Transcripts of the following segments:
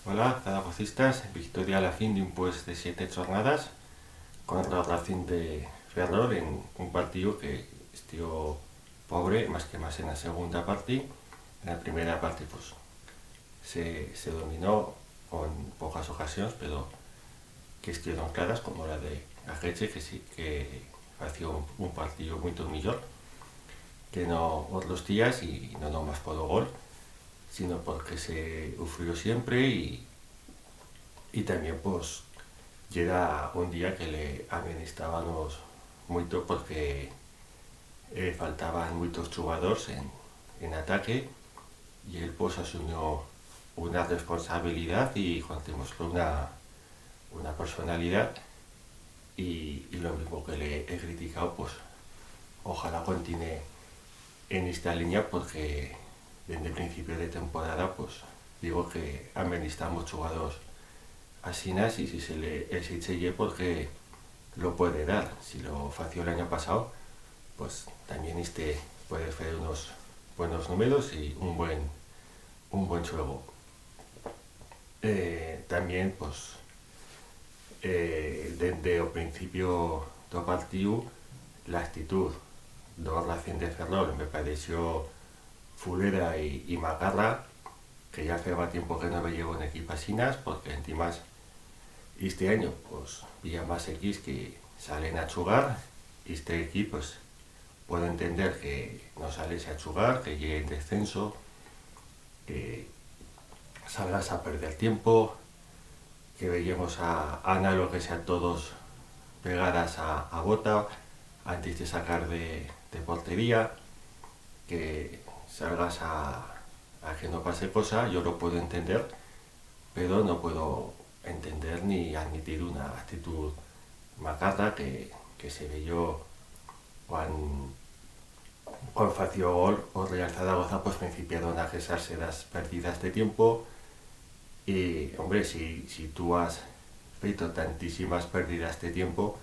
Hola, zaragocistas. Victoria a la fin de un pues de 7 jornadas contra el Racing de Ferrol en un partido que estuvo pobre, más que más en la segunda parte. En la primera parte pues se dominó con pocas ocasiones, pero que estuvieron claras, como la de Ajeche, que sí que hacía un partido muy mejor que no otros días y no nomás por el gol, sino porque se sufrió siempre y también pues llega un día que le administrábamos mucho porque faltaban muchos jugadores en ataque y él pues asumió una responsabilidad y contémoslo una personalidad y lo mismo que le he criticado pues ojalá continúe en esta línea porque desde el principio de temporada pues digo que administramos jugadores asinas y si se le exige porque lo puede dar. Si lo fació el año pasado, pues también este puede hacer unos buenos números y un buen juego. También, pues, desde el principio del partido, la actitud de Racing de Ferrol me pareció fulera y macarra, que ya hacía tiempo que no me llevo en equipo asinas, porque encima este año pues había más equipos que salen a jugar y este equipo pues puedo entender que no sales a jugar, que llegue en descenso, que salgas a perder tiempo, que veíamos a Ana lo que sea todos pegadas a bota antes de sacar de portería, que salgas a que no pase cosa, yo lo puedo entender, pero no puedo entender ni admitir una actitud macarra que se veyó cuando fació gol o Real Zaragoza pues principiaron a quejarse las pérdidas de tiempo y hombre si tú has feito tantísimas pérdidas de tiempo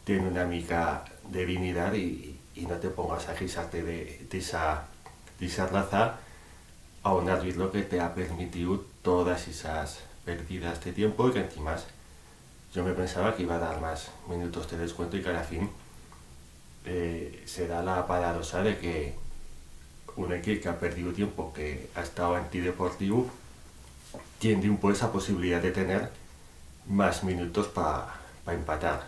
tiene una mica de dignidad y no te pongas a quejarte de esa raza a un árbitro que te ha permitido todas esas pérdidas de tiempo y que encima yo me pensaba que iba a dar más minutos de descuento y que a la fin se da la paradoja de que un equipo que ha perdido tiempo, que ha estado antideportivo, tiene un pues esa posibilidad de tener más minutos para empatar.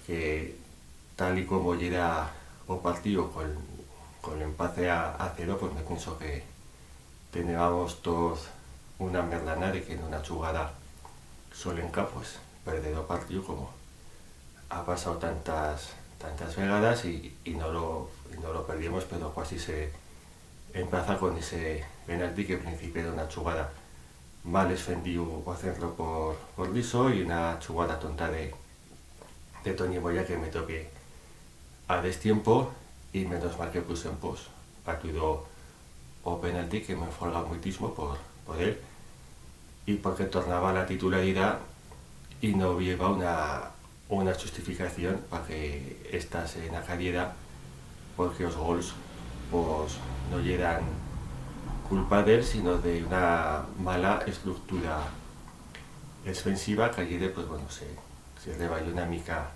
Que tal y como llega el partido con el empate a cero, pues me pienso que teníamos todos una merlana de que en una jugada solenca pues perder el partido como ha pasado tantas vegadas y no lo perdimos, pero casi se empieza con ese penalti que principio de una jugada mal defendido o hacerlo por liso y una jugada tonta de Toni Moya que me toque a destiempo y menos mal que puse en pos partido o penalti que me folga muchísimo por él y porque tornaba a la titularidad y no lleva una justificación para que estase en la calidad porque los gols pues no llegan culpa de él sino de una mala estructura defensiva que ayer pues bueno se le vaya una mica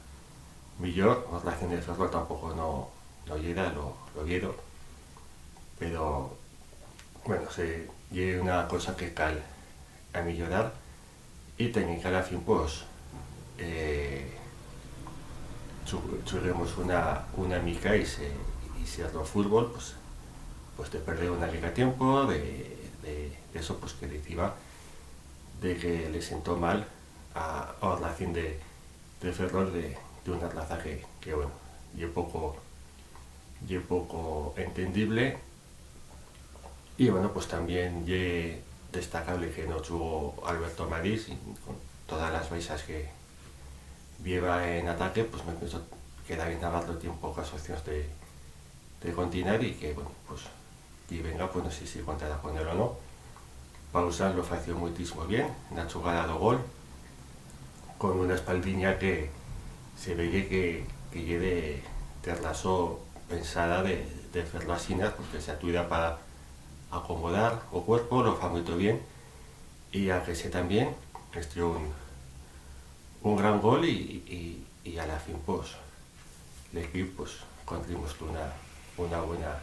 mejor. La relación de Ferro tampoco no llega, lo vieron, pero bueno, se llega una cosa que cal a mejorar y técnica a la fin pues juguemos una mica y si es lo fútbol pues te perder una liga a tiempo de eso pues que decía de que le sentó mal a la relación de Ferrol de una raza que bueno y poco entendible y bueno pues también es destacable que no jugó Alberto Marís y con todas las baixas que lleva en ataque pues me pienso que David Navarro tiene pocas opciones de continuar y que bueno pues y venga pues no sé si contará con él o no. Pausar lo fació muchísimo bien en la jugada de gol con una espaldiña que se veía que lleve de raso pensada de hacerlo así porque se atuida para acomodar o cuerpo, lo fa muy bien y a que se también metió un gran gol y a la fin pues el equipo pues conseguimos una buena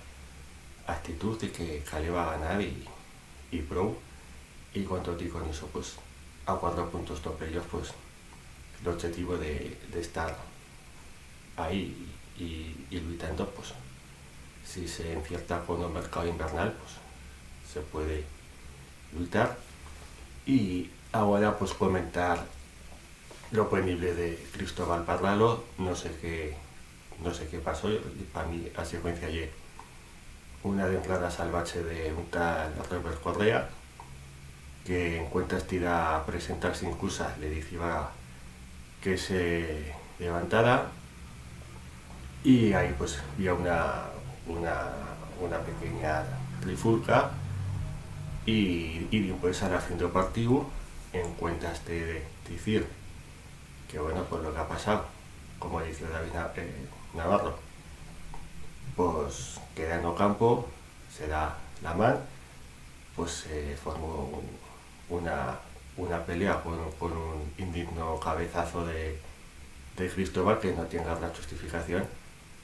actitud de que Cali va a ganar y pro, y cuando di con eso pues a 4 puntos top ellos, pues el objetivo de estar ahí y luchando, pues si se encierta con el mercado invernal pues se puede luchar. Y ahora pues comentar lo penible de Cristóbal Parralo. No sé qué pasó, para mí a secuencia ayer una de entrada salvaje de un tal Robert Correa, que en cuentas tira a presentarse incluso, le decía que se levantara, y ahí pues había una pequeña trifulca, y después a la fin del partido en cuentas de decir que bueno, pues lo que ha pasado, como dice David Navarro, pues queda en el campo, se da la mano, pues se formó una pelea con un indigno cabezazo de Cristóbal, que no tiene la justificación.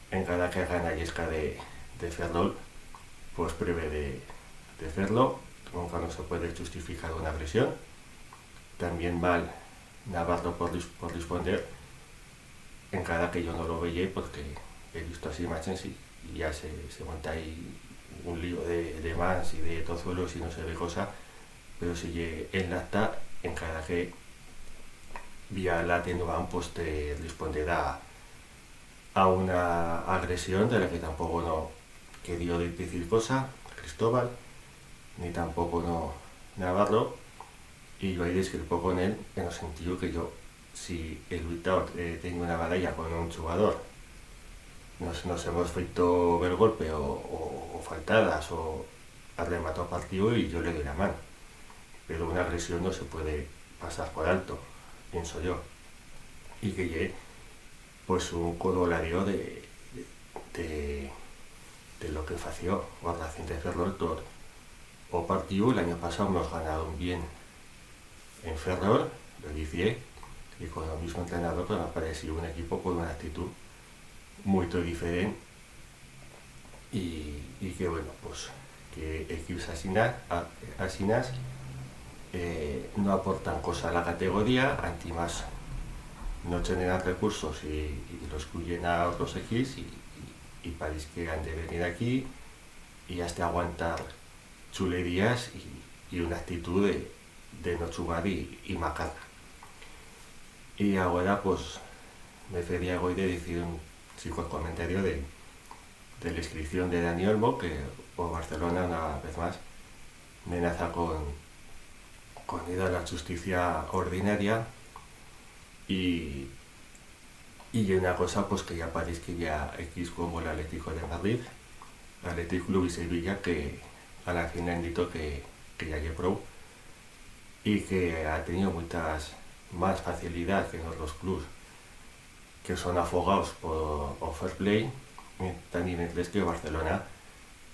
En cada que gana Yesca de Ferrol, pues prevé de hacerlo, nunca no se puede justificar una agresión. También mal Navarro por responder en cada que yo no lo veía, porque he visto así imágenes y ya se monta ahí un lío de más y de tozuelos y no se ve cosa, pero si en la acta, en cada que vía la tenuán, pues te responderá a una agresión de la que tampoco no quería decir cosa Cristóbal, ni tampoco no Navarro, y yo ahí discrepo con él en el sentido que yo, si el luchador tengo una batalla con un jugador, nos hemos feito ver golpe o faltadas o arrematado partido y yo le doy la mano, pero una agresión no se puede pasar por alto, pienso yo, y que llegue pues un corolario de lo que fació Guardación de Ferrol todo o partido. El año pasado nos ganaron bien en Ferrol, lo dije, y con el mismo entrenador, pues me pareció un equipo con una actitud muy diferente, y que bueno, pues que equipos asinas no aportan cosa a la categoría, anti más no generan recursos y los excluyen a otros equipos, y parece que han de venir aquí y hasta aguantar chulerías y una actitud de no jugar y macar. Y ahora pues me fería hoy de decir un chico comentario de la inscripción de Dani Olmo, que por Barcelona una vez más amenaza con ir a la justicia ordinaria, y una cosa pues que ya parece que ya X como el Atlético de Madrid, el Atlético Club y Sevilla, que a la fin han dicho que ya que pro y que ha tenido muchas más facilidad que en otros clubes que son afogados por fair play, también en que Barcelona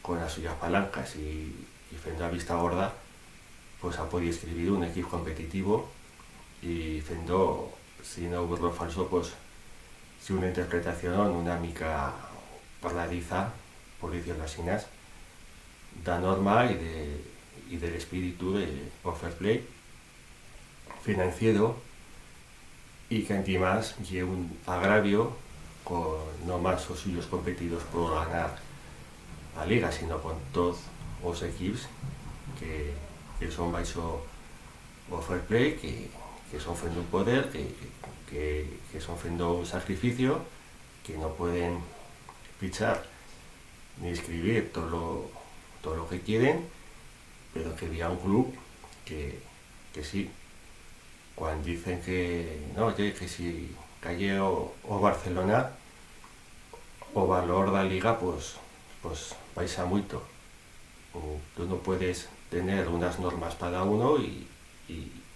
con las suyas palancas y fendo a vista gorda pues ha podido escribir un equipo competitivo, y fendo, si no burlo falso, pues si una interpretación, una mica parladiza, por decirlo así, da norma y del espíritu de fair play financiero, y que además lleva un agravio con no más los suyos competidos por ganar la liga, sino con todos los equipos que son baixo o fair play, que son fendo un poder, que son fendo un sacrificio, que no pueden fichar ni escribir todo lo que quieren, pero que había un club que sí, cuando dicen que no, que si calle o Barcelona o valor da liga, pues vais a mucho. Tú no puedes tener unas normas para uno y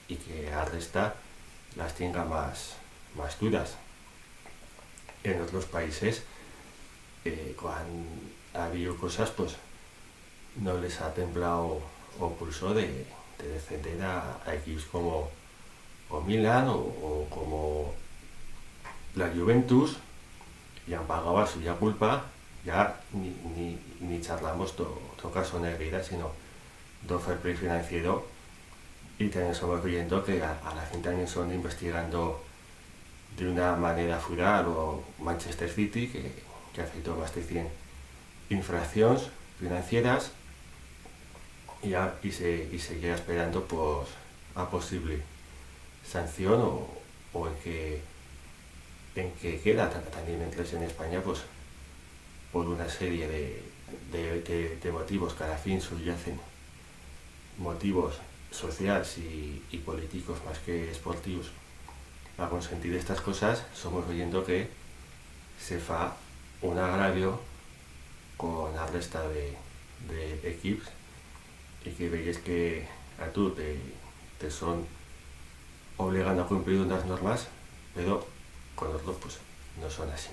que al resto las tenga más duras. En otros países, cuando ha habido cosas, pues no les ha temblado o pulso de de descender a equipos como o Milan o como la Juventus, y han pagado a suya culpa, ya ni charlamos do caso negrida, sino do fair play financiero, y también estamos viendo que a la fin también son investigando de una manera fural o Manchester City que afectó más de 100 infracciones financieras y seguirá esperando pues a posible sanción o en que queda también en España pues por una serie de motivos que a la fin subyacen motivos sociales y políticos más que esportivos. A consentir estas cosas somos viendo que se fa un agravio con la resta de equipos y que veis que a tú te son obligando a cumplir unas normas, pero con otros pues no son así.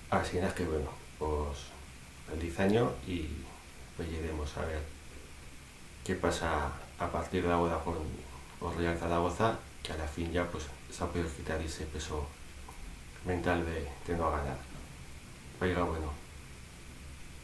Así es que bueno, pues feliz año y veremos a ver qué pasa a partir de ahora con Real Zaragoza, que a la fin ya pues se ha podido quitar ese peso mental de no ganar. Oiga, bueno.